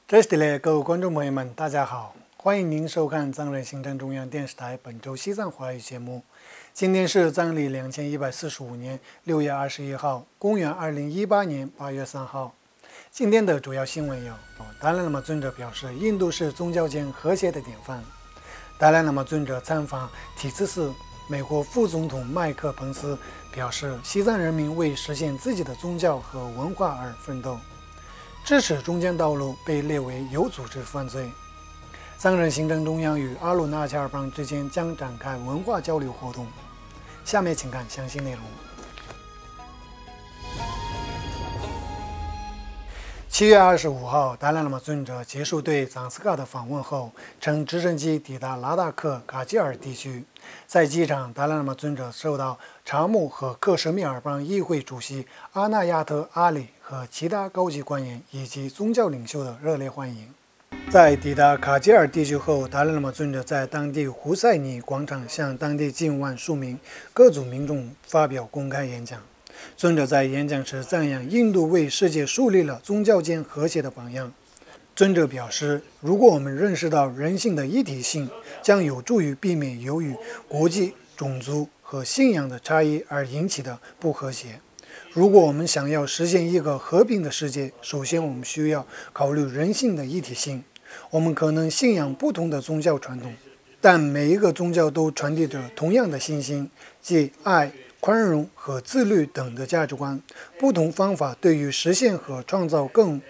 这里的各位观众朋友们，大家好，欢迎您收看藏人行政中央电视台本周西藏华语节目。今天是藏历2145年6月21号，公元2018年8月3号。今天的主要新闻有：达赖喇嘛尊者表示，印度是宗教间和谐的典范；达赖喇嘛尊者参访体次寺；美国副总统麦克彭斯表示，西藏人民为实现自己的宗教和文化而奋斗。支持中间道路被列为有组织犯罪。藏人行政中央与阿鲁纳恰尔邦之间将展开文化交流活动。下面请看详细内容。7月25号，达赖喇嘛尊者结束对藏斯卡的访问后，乘直升机抵达拉达克卡吉尔地区。在机场，达赖喇嘛尊者受到查木和克什米尔邦议会主席阿纳亚特·阿里和其他高级官员以及宗教领袖的热烈欢迎。在抵达卡吉尔地区后，达赖喇嘛尊者在当地胡塞尼广场向当地近万数名各族民众发表公开演讲。尊者在演讲时赞扬印度为世界树立了宗教间和谐的榜样。尊者表示，如果我们认识到人性的一体性，将有助于避免由于国籍、种族和信仰的差异而引起的不和谐。如果我们想要实现一个和平的世界，首先我们需要考虑人性的一体性。我们可能信仰不同的宗教传统，但每一个宗教都传递着同样的信心，即爱、宽容和自律等的价值观。不同方法对于实现和创造更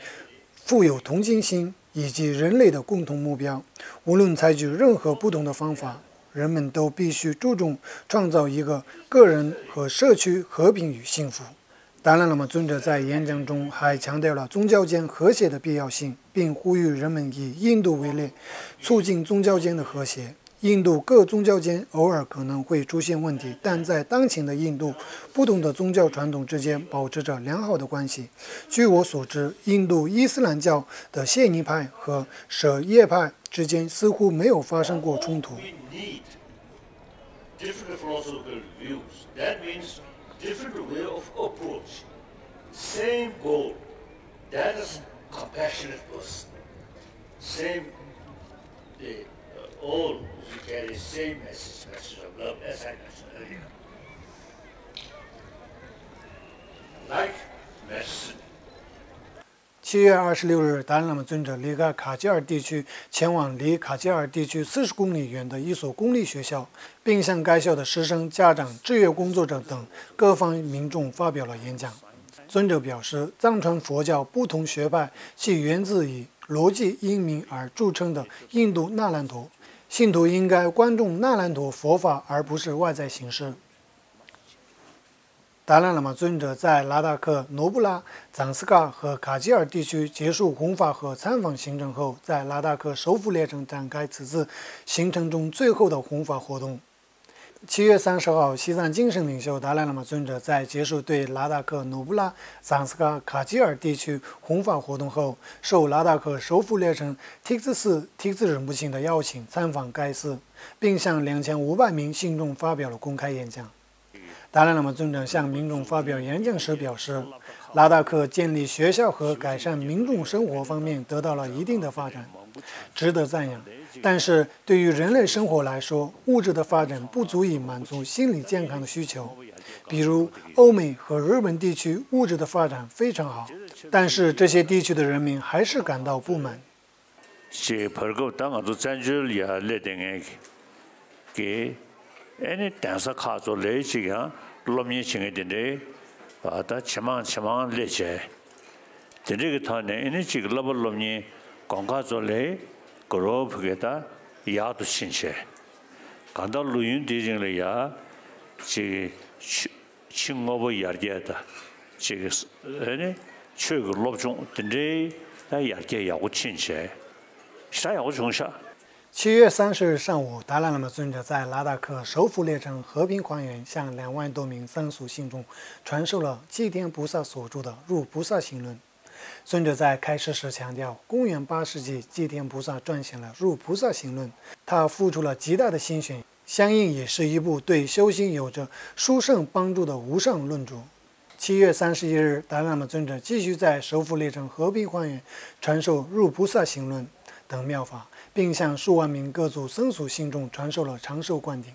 富有同情心以及人类的共同目标。无论采取任何不同的方法，人们都必须注重创造一个个人和社区和平与幸福。达赖喇嘛尊者在演讲中还强调了宗教间和谐的必要性，并呼吁人们以印度为例，促进宗教间的和谐。印度各宗教间偶尔可能会出现问题，但在当前的印度，不同的宗教传统之间保持着良好的关系。据我所知，印度伊斯兰教的谢尼派和什叶派之间似乎没有发生过冲突。Different way of approach, same goal. That is compassionate person. Same, they all carry same message of love, as I mentioned earlier. Like medicine. 7月26日，达赖喇嘛尊者离开卡吉尔地区，前往离卡吉尔地区40公里远的一所公立学校，并向该校的师生、家长、志愿工作者等各方民众发表了演讲。尊者表示，藏传佛教不同学派系源自以逻辑英明而著称的印度那兰陀，信徒应该关注那兰陀佛法，而不是外在形式。达赖喇嘛尊者在拉达克、诺布拉、藏斯卡和卡吉尔地区结束弘法和参访行程后，在拉达克首府列城展开此次行程中最后的弘法活动。7月30号，西藏精神领袖达赖喇嘛尊者在结束对拉达克、诺布拉、藏斯卡、卡吉尔地区弘法活动后，受拉达克首府列城梯次寺梯次仁波切的邀请，参访该寺，并向2500名信众发表了公开演讲。达赖喇嘛尊者向民众发表演讲时表示，拉达克建立学校和改善民众生活方面得到了一定的发展，值得赞扬。但是对于人类生活来说，物质的发展不足以满足心理健康的需求。比如欧美和日本地区物质的发展非常好，但是这些地区的人民还是感到不满。애니 dansa kazo le chiga lomye chinge dinde ata chama leche dinde ge thane ene chig labo lomye gongga zo le goro phugeta ya du chinche ganda luyun de jing le ya chi chingobo yarge da chi ene chug lobjong dinde da yarge ya gu chinche sha ya gu chongsha。7月30日上午，达赖喇嘛尊者在拉达克首府列城和平花园向2万多名藏族信众传授了祭天菩萨所著的《入菩萨行论》。尊者在开示时强调，公元8世纪，祭天菩萨撰写了《入菩萨行论》，他付出了极大的心血，相应也是一部对修行有着殊胜帮助的无上论著。7月31日，达赖喇嘛尊者继续在首府列城和平花园传授入菩萨行论等妙法，并向数万名各族僧俗信众传授了长寿灌顶。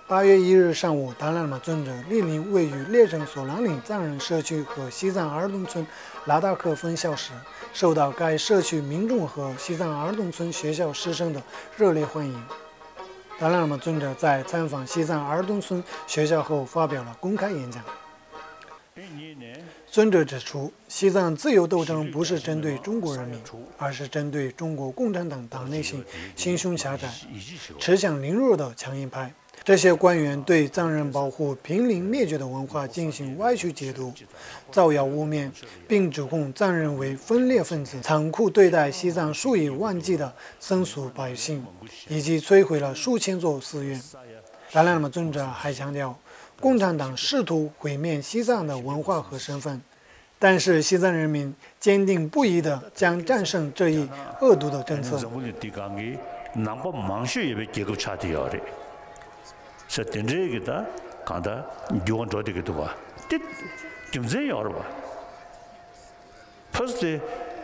8月1日上午，达赖喇嘛尊者莅临位于列城索朗岭藏人社区和西藏儿童村拉达克分校时，受到该社区民众和西藏儿童村学校师生的热烈欢迎。达赖喇嘛尊者在参访西藏儿童村学校后发表了公开演讲。尊者指出，西藏自由斗争不是针对中国人民，而是针对中国共产党党内心胸狭窄、持强凌弱的强硬派。这些官员对藏人保护濒临灭绝的文化进行歪曲解读，造谣污蔑，并指控藏人为分裂分子，残酷对待西藏数以万计的僧俗百姓，以及摧毁了数千座寺院。达赖喇嘛尊者还强调，共产党试图毁灭西藏的文化和身份，但是西藏人民坚定不移地将战胜这一恶毒的政策。是顶这个的，看到用着这个多啊，这经济要了吧？不是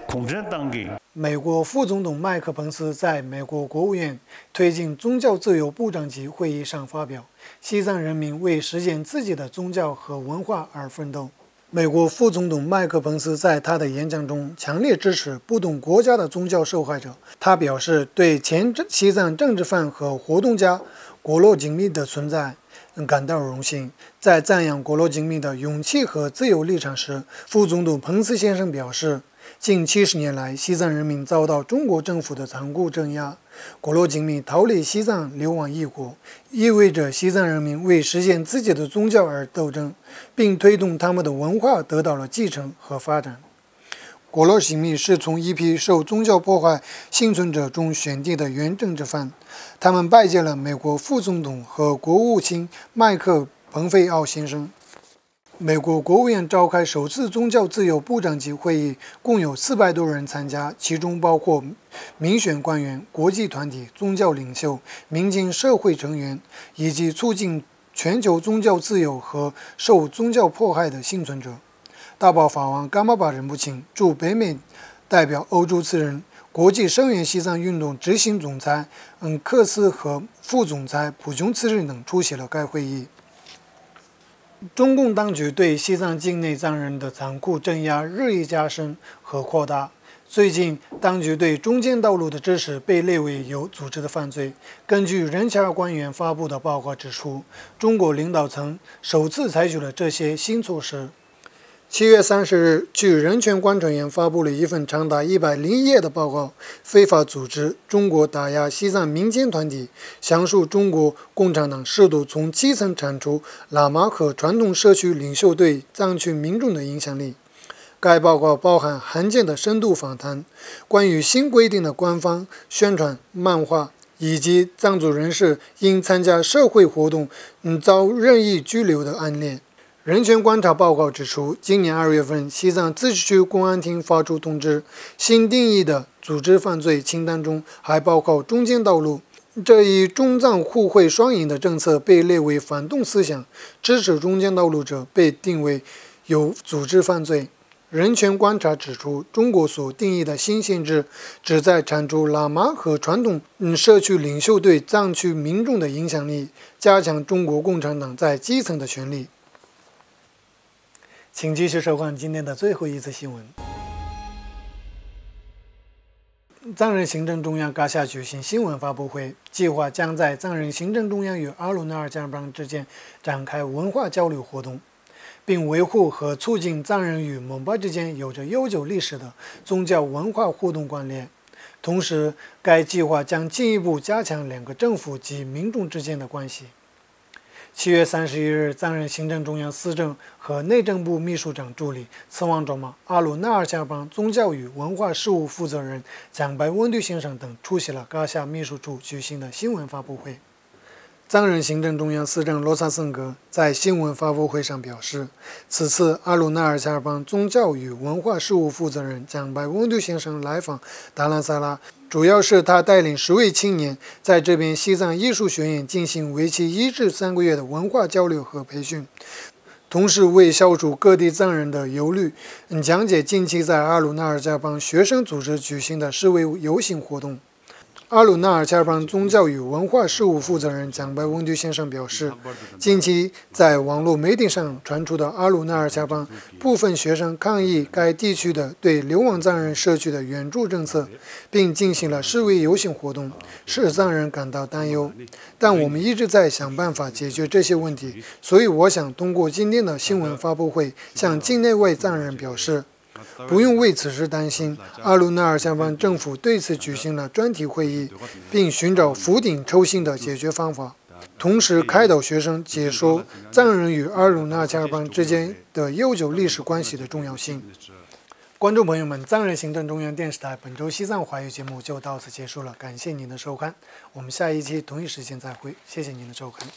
共产党给。美国副总统麦克彭斯在美国国务院推进宗教自由部长级会议上发表：“西藏人民为实现自己的宗教和文化而奋斗。”美国副总统麦克彭斯在他的演讲中强烈支持不同国家的宗教受害者。他表示，对前西藏政治犯和活动家果洛锦密的存在感到荣幸。在赞扬果洛锦密的勇气和自由立场时，副总统彭斯先生表示，近70年来，西藏人民遭到中国政府的残酷镇压。果洛锦密逃离西藏流亡异国，意味着西藏人民为实现自己的宗教而斗争，并推动他们的文化得到了继承和发展。果洛锦密是从一批受宗教迫害幸存者中选定的原政治犯，他们拜见了美国副总统和国务卿麦克·彭费奥先生。美国国务院召开首次宗教自由部长级会议，共有400多人参加，其中包括民选官员、国际团体、宗教领袖、民间社会成员，以及促进全球宗教自由和受宗教迫害的幸存者。大宝法王噶玛巴仁波切驻北美代表欧洲次人、国际声援西藏运动执行总裁克斯和副总裁普琼次日等出席了该会议。中共当局对西藏境内藏人的残酷镇压日益加深和扩大。最近，当局对中间道路的支持被列为有组织的犯罪。根据人权官员发布的报告指出，中国领导层首次采取了这些新措施。7月30日，据人权观察员发布了一份长达101页的报告，非法组织中国打压西藏民间团体，详述中国共产党试图从基层铲除喇嘛和传统社区领袖对藏区民众的影响力。该报告包含罕见的深度访谈，关于新规定的官方宣传漫画，以及藏族人士因参加社会活动遭任意拘留的案例。人权观察报告指出，今年2月份，西藏自治区公安厅发出通知，新定义的组织犯罪清单中还包括中间道路。这一中藏互惠双赢的政策被列为反动思想，支持中间道路者被定为有组织犯罪。人权观察指出，中国所定义的新限制旨在铲除喇嘛和传统社区领袖对藏区民众的影响力，加强中国共产党在基层的权力。请继续收看今天的最后一次新闻。藏人行政中央噶夏举行新闻发布会，计划将在藏人行政中央与阿鲁纳尔加尔邦之间展开文化交流活动，并维护和促进藏人与蒙巴之间有着悠久历史的宗教文化互动关联。同时，该计划将进一步加强两个政府及民众之间的关系。7月31日，藏人行政中央司政和内政部秘书长助理次旺卓玛、阿鲁纳尔加尔邦宗教与文化事务负责人蒋白温度先生等出席了噶夏秘书处举行的新闻发布会。藏人行政中央司政罗萨森格在新闻发布会上表示，此次阿鲁纳尔加尔邦宗教与文化事务负责人蒋白温度先生来访达兰萨拉，主要是他带领10位青年在这边西藏艺术学院进行为期1至3个月的文化交流和培训，同时为消除各地藏人的忧虑，讲解近期在阿鲁纳尔加邦学生组织举行的示威游行活动。阿鲁纳尔加邦宗教与文化事务负责人蒋白文丢先生表示，近期在网络媒体上传出的阿鲁纳尔加邦部分学生抗议该地区的对流亡藏人社区的援助政策，并进行了示威游行活动，使藏人感到担忧。但我们一直在想办法解决这些问题，所以我想通过今天的新闻发布会向境内外藏人表示，不用为此事担心。阿鲁纳尔加邦政府对此举行了专题会议，并寻找釜底抽薪的解决方法，同时开导学生解说藏人与阿鲁纳尔加邦之间的悠久历史关系的重要性。观众朋友们，藏人行政中央电视台本周西藏华语节目就到此结束了，感谢您的收看，我们下一期同一时间再会，谢谢您的收看。